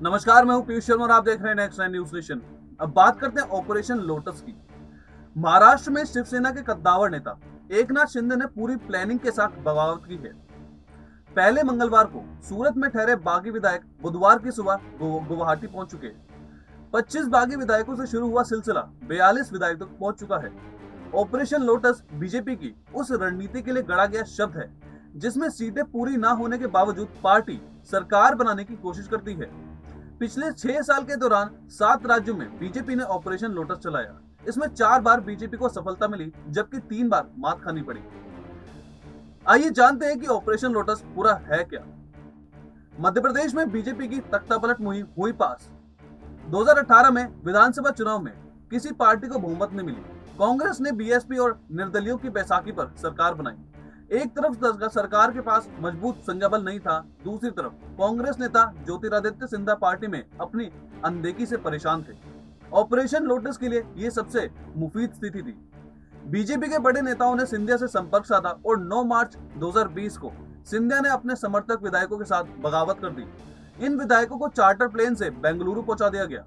नमस्कार, मैं हूं पीयूष शर्मा और आप देख रहे हैं नेक्स्ट नाइन न्यूज नेशन। अब बात करते हैं ऑपरेशन लोटस की। महाराष्ट्र में शिवसेना के कद्दावर नेता एकनाथ शिंदे ने पूरी प्लानिंग के साथ बगावत की है। पहले मंगलवार को सूरत में ठहरे बागी विधायक बुधवार की सुबह गुवाहाटी पहुंच चुके हैं। 25 बागी विधायकों से शुरू हुआ सिलसिला 42 विधायकों तक पहुंच चुका है। ऑपरेशन लोटस बीजेपी की उस रणनीति के लिए गढ़ा गया शब्द है जिसमें सीटें पूरी ना होने के बावजूद पार्टी सरकार बनाने की कोशिश करती है। पिछले 6 साल के दौरान 7 राज्यों में बीजेपी ने ऑपरेशन लोटस चलाया। इसमें 4 बार बीजेपी को सफलता मिली जबकि 3 बार मात खानी पड़ी। आइए जानते हैं कि ऑपरेशन लोटस पूरा है क्या। मध्य प्रदेश में बीजेपी की तख्तापलट मुहिम हुई पास। 2018 में विधानसभा चुनाव में किसी पार्टी को बहुमत नहीं मिली। कांग्रेस ने बीएसपी और निर्दलियों की बैसाखी पर सरकार बनाई। एक तरफ सरकार के पास मजबूत संख्याबल नहीं था, दूसरी तरफ कांग्रेस नेता ज्योतिरादित्य सिंधिया पार्टी में अपनी अनदेखी से परेशान थे। ऑपरेशन लोटस के लिए ये सबसे मुफीद स्थिति थी। बीजेपी के बड़े नेताओं ने सिंधिया से संपर्क साधा और 9 मार्च 2020 को सिंधिया ने अपने समर्थक विधायकों के साथ बगावत कर दी। इन विधायकों को चार्टर प्लेन से बेंगलुरु पहुंचा दिया गया।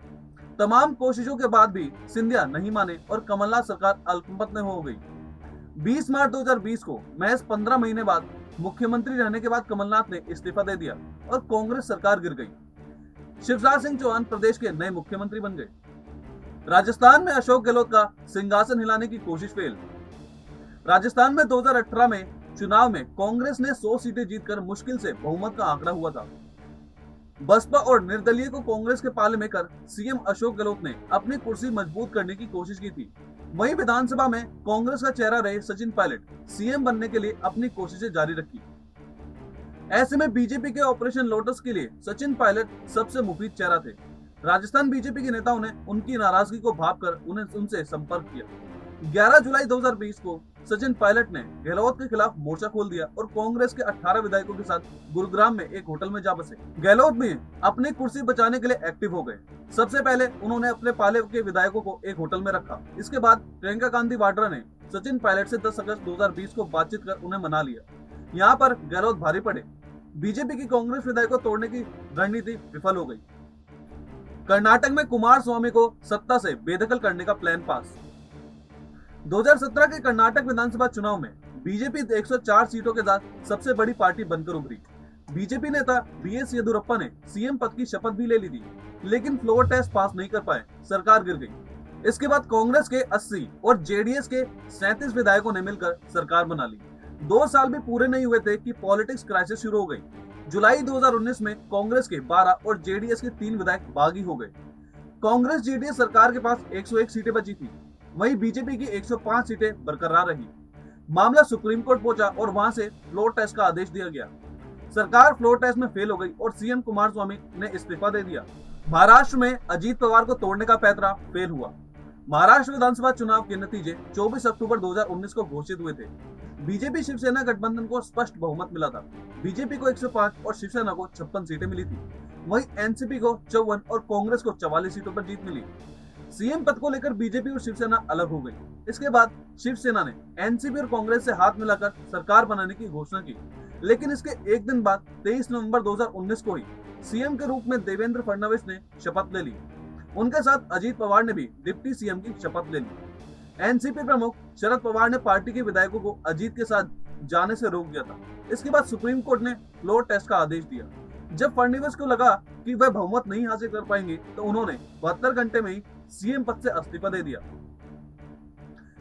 तमाम कोशिशों के बाद भी सिंधिया नहीं माने और कमलनाथ सरकार अल्पमत में हो गई। 20 मार्च 2020 को महज 15 महीने बाद मुख्यमंत्री रहने के बाद कमलनाथ ने इस्तीफा दे दिया और कांग्रेस सरकार गिर गई। शिवराज सिंह चौहान प्रदेश के नए मुख्यमंत्री बन गए। राजस्थान में अशोक गहलोत का सिंहासन हिलाने की कोशिश फेल। राजस्थान में 2018 में चुनाव में कांग्रेस ने 100 सीटें जीतकर मुश्किल से बहुमत का आंकड़ा हुआ था। बसपा और निर्दलीय को कांग्रेस के पाले में कर सीएम अशोक गहलोत ने अपनी कुर्सी मजबूत करने की कोशिश की थी। वहीं विधानसभा में कांग्रेस का चेहरा रहे सचिन पायलट सीएम बनने के लिए अपनी कोशिशें जारी रखी। ऐसे में बीजेपी के ऑपरेशन लोटस के लिए सचिन पायलट सबसे मुफीद चेहरा थे। राजस्थान बीजेपी के नेताओं ने उनकी नाराजगी को भांपकर उनसे संपर्क किया। 11 जुलाई 2020 को सचिन पायलट ने गहलोत के खिलाफ मोर्चा खोल दिया और कांग्रेस के 18 विधायकों के साथ गुरुग्राम में एक होटल में जा बसे। गहलोत भी अपनी कुर्सी बचाने के लिए एक्टिव हो गए। सबसे पहले उन्होंने अपने पाले के विधायकों को एक होटल में रखा। इसके बाद प्रियंका गांधी वाड्रा ने सचिन पायलट से 10 अगस्त 2020 को बातचीत कर उन्हें मना लिया। यहाँ पर गहलोत भारी पड़े। बीजेपी की कांग्रेस विधायकों तोड़ने की रणनीति विफल हो गई। कर्नाटक में कुमार स्वामी को सत्ता से बेदखल करने का प्लान पास। 2017 के कर्नाटक विधानसभा चुनाव में बीजेपी 104 सीटों के साथ सबसे बड़ी पार्टी बनकर उभरी। बीजेपी नेता बीएस येदियुरप्पा ने सीएम पद की शपथ भी ले ली थी, लेकिन फ्लोर टेस्ट पास नहीं कर पाए, सरकार गिर गई। इसके बाद कांग्रेस के 80 और जेडीएस के 37 विधायकों ने मिलकर सरकार बना ली। 2 साल भी पूरे नहीं हुए थे कि पॉलिटिक्स क्राइसिस शुरू हो गई। जुलाई 2019 में कांग्रेस के 12 और जेडीएस के 3 विधायक बागी हो गए। कांग्रेस जेडीएस सरकार के पास 101 सीटें बची थी, वहीं बीजेपी की 105 सीटें बरकरार रही। मामला सुप्रीम कोर्ट पहुंचा और वहां से फ्लोर टेस्ट का आदेश दिया गया। सरकार फ्लोर टेस्ट में फेल हो गई और सीएम कुमार स्वामी ने इस्तीफा दे दिया। महाराष्ट्र में अजीत पवार को तोड़ने का पैंतरा फेल हुआ। महाराष्ट्र विधानसभा चुनाव के नतीजे 24 अक्टूबर 2019 को घोषित हुए थे। बीजेपी शिवसेना गठबंधन को स्पष्ट बहुमत मिला था। बीजेपी को 105 और शिवसेना को 56 सीटें मिली थी। वहीं एनसीपी को 54 और कांग्रेस को 44 सीटों पर जीत मिली। सीएम पद को लेकर बीजेपी और शिवसेना अलग हो गई। इसके बाद शिवसेना ने एनसीपी और कांग्रेस से हाथ मिलाकर सरकार बनाने की घोषणा की, लेकिन इसके एक दिन बाद 23 नवंबर 2019 को ही सीएम के रूप में देवेंद्र फडणवीस ने शपथ ले ली। उनके साथ अजीत पवार ने भी डिप्टी सीएम की शपथ ले ली। एनसीपी प्रमुख शरद पवार ने पार्टी के विधायकों को अजीत के साथ जाने से रोक दिया था। इसके बाद सुप्रीम कोर्ट ने फ्लोर टेस्ट का आदेश दिया। जब फडणवीस को लगा कि वह बहुमत नहीं हासिल कर पाएंगे तो उन्होंने 72 घंटे में ही सीएम पद से इस्तीफा दे दिया।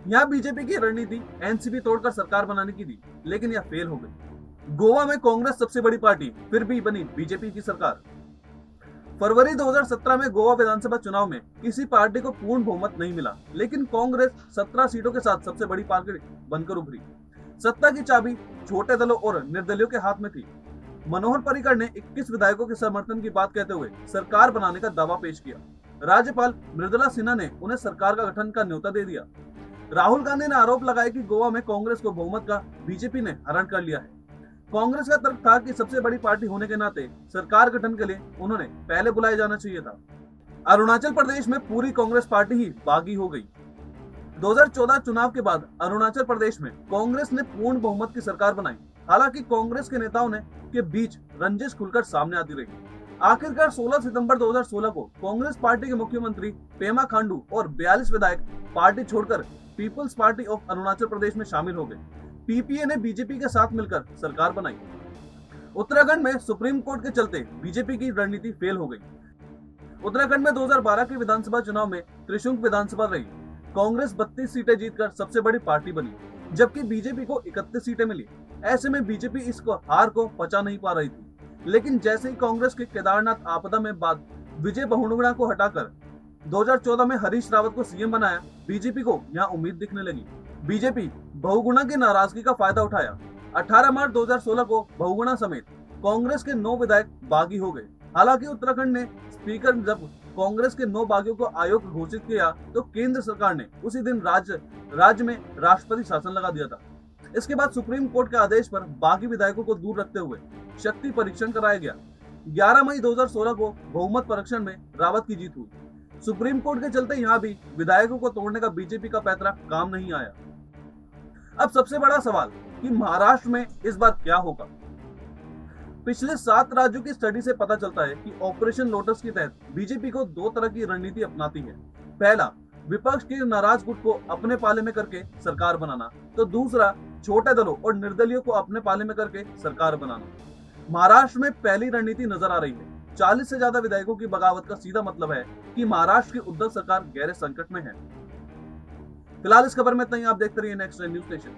यहाँ बीजेपी की रणनीति एनसीपी तोड़कर सरकार बनाने की थी, लेकिन यह फेल हो गई। गोवा में कांग्रेस सबसे बड़ी पार्टी, फिर भी बनी बीजेपी की सरकार। फरवरी 2017 में गोवा विधानसभा चुनाव में किसी पार्टी को पूर्ण बहुमत नहीं मिला, लेकिन कांग्रेस 17 सीटों के साथ सबसे बड़ी पार्टी बनकर उभरी। सत्ता की चाबी छोटे दलों और निर्दलियों के हाथ में थी। मनोहर पर्रिकर ने 21 विधायकों के समर्थन की बात कहते हुए सरकार बनाने का दावा पेश किया। राज्यपाल मृदुला सिन्हा ने उन्हें सरकार का गठन का न्योता दे दिया। राहुल गांधी ने आरोप लगाया कि गोवा में कांग्रेस को बहुमत का बीजेपी ने हरण कर लिया है। कांग्रेस का तर्क था कि सबसे बड़ी पार्टी होने के नाते सरकार गठन के लिए उन्होंने पहले बुलाया जाना चाहिए था। अरुणाचल प्रदेश में पूरी कांग्रेस पार्टी ही बागी हो गई। 2014 चुनाव के बाद अरुणाचल प्रदेश में कांग्रेस ने पूर्ण बहुमत की सरकार बनाई। हालांकि कांग्रेस के नेताओं के बीच रंजिश खुलकर सामने आती रही। आखिरकार 16 सितंबर 2016 को कांग्रेस पार्टी के मुख्यमंत्री पेमा खांडू और 42 विधायक पार्टी छोड़कर peoples party of Arunachal Pradesh में शामिल हो गए। पीपीए ने बीजेपी के साथ मिलकर सरकार बनाई। उत्तराखंड में सुप्रीम कोर्ट के चलते बीजेपी की रणनीति फेल हो गई। उत्तराखंड में 2012 के विधानसभा चुनाव में त्रिशंकु विधानसभा रही। कांग्रेस 32 सीटें जीतकर सबसे बड़ी पार्टी बनी, जबकि बीजेपी को 31 सीटें मिली। ऐसे में बीजेपी इस हार को पचा नहीं पा रही थी। लेकिन जैसे ही कांग्रेस के केदारनाथ आपदा में बाद विजय बहुगुणा को हटाकर 2014 में हरीश रावत को सीएम बनाया, बीजेपी को यहाँ उम्मीद दिखने लगी। बीजेपी बहुगुणा की नाराजगी का फायदा उठाया। 18 मार्च 2016 को बहुगुणा समेत कांग्रेस के 9 विधायक बागी हो गए। हालांकि उत्तराखंड ने स्पीकर जब कांग्रेस के 9 बागियों को आयोग घोषित किया तो केंद्र सरकार ने उसी दिन राज्य में राष्ट्रपति शासन लगा दिया था। इसके बाद सुप्रीम कोर्ट के आदेश पर बागी विधायकों को दूर रखते हुए शक्ति परीक्षण कराया गया। 11 मई 2016 को बहुमत परीक्षण में रावत की जीत हुई। सुप्रीम कोर्ट के चलते यहाँ भी विधायकों को तोड़ने का बीजेपी का पैतरा काम नहीं आया। अब सबसे बड़ा सवाल कि महाराष्ट्र में इस बार क्या होगा। पिछले 7 राज्यों की स्टडी से पता चलता है कि ऑपरेशन लोटस के तहत बीजेपी को 2 तरह की रणनीति अपनाती है। पहला, विपक्ष के नाराज गुट को अपने पाले में करके सरकार बनाना, तो दूसरा, छोटे दलों और निर्दलियों को अपने पाले में करके सरकार बनाना। महाराष्ट्र में पहली रणनीति नजर आ रही है। 40 से ज्यादा विधायकों की बगावत का सीधा मतलब है कि महाराष्ट्र की उद्धव सरकार गहरे संकट में है। फिलहाल इस खबर में इतना ही। आप देखते रहिए नेक्स्ट न्यूज स्टेशन।